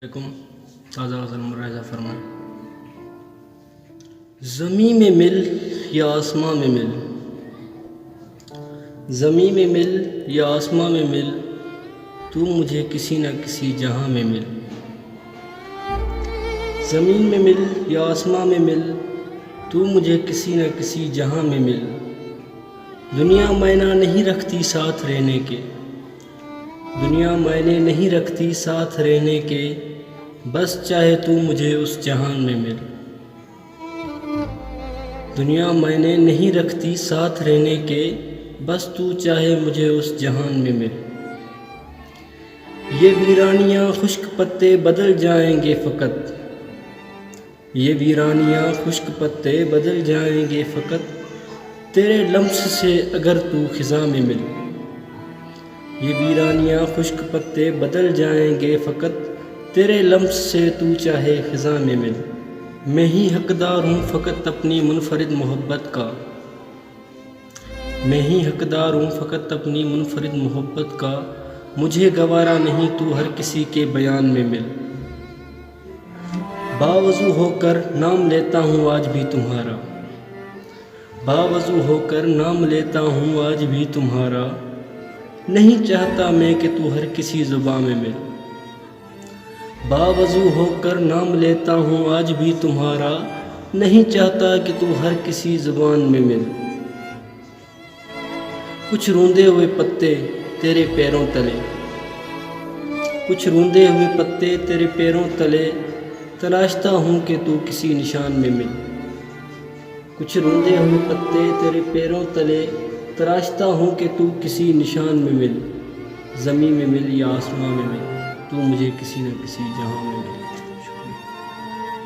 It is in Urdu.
علیکم تازہ غزل ملاحظہ فرمائیں۔ زمیں میں مل یا آسماں میں مل، زمیں میں مل یا آسماں میں مل، تو مجھے کسی نہ کسی جہاں میں مل۔ زمین میں مل یا آسماں میں مل، تو مجھے کسی نہ کسی جہاں میں مل۔ دنیا معنی نہیں رکھتی ساتھ رہنے کے، دنیا معنی نہیں رکھتی ساتھ رہنے کے، بس چاہے تو مجھے اس جہان میں مل۔ دنیا معنی نہیں رکھتی ساتھ رہنے کے، بس تو چاہے مجھے اس جہان میں مل۔ یہ ویرانیاں خشک پتے بدل جائیں گے فقط، یہ ویرانیاں خشک پتے بدل جائیں گے فقط، تیرے لمس سے اگر تو خزاں میں مل۔ یہ ویرانیاں خشک پتے بدل جائیں گے فقط، تیرے لمس سے تو چاہے خزاں میں مل۔ میں ہی حقدار ہوں فقط اپنی منفرد محبت کا، میں ہی حقدار ہوں فقط اپنی منفرد محبت کا، مجھے گوارا نہیں تو ہر کسی کے بیان میں مل۔ باوضو ہو کر نام لیتا ہوں آج بھی تمہارا، باوضو ہو کر نام لیتا ہوں آج بھی تمہارا، نہیں چاہتا میں کہ تو ہر کسی زبان میں مل۔ باوضو ہو کر نام لیتا ہوں آج بھی تمہارا، نہیں چاہتا کہ تو ہر کسی زبان میں مل۔ کچھ روندے ہوئے پتے تیرے پیروں تلے، کچھ روندے ہوئے پتے تیرے پیروں تلے، تلاشتا ہوں کہ تو کسی نشان میں مل۔ کچھ روندے ہوئے پتے تیرے پیروں تلے، تلاشتا ہوں کہ تو کسی نشان میں مل۔ زمیں میں مل یا آسماں میں مل، تو مجھے کسی نہ کسی جہاں میں مل۔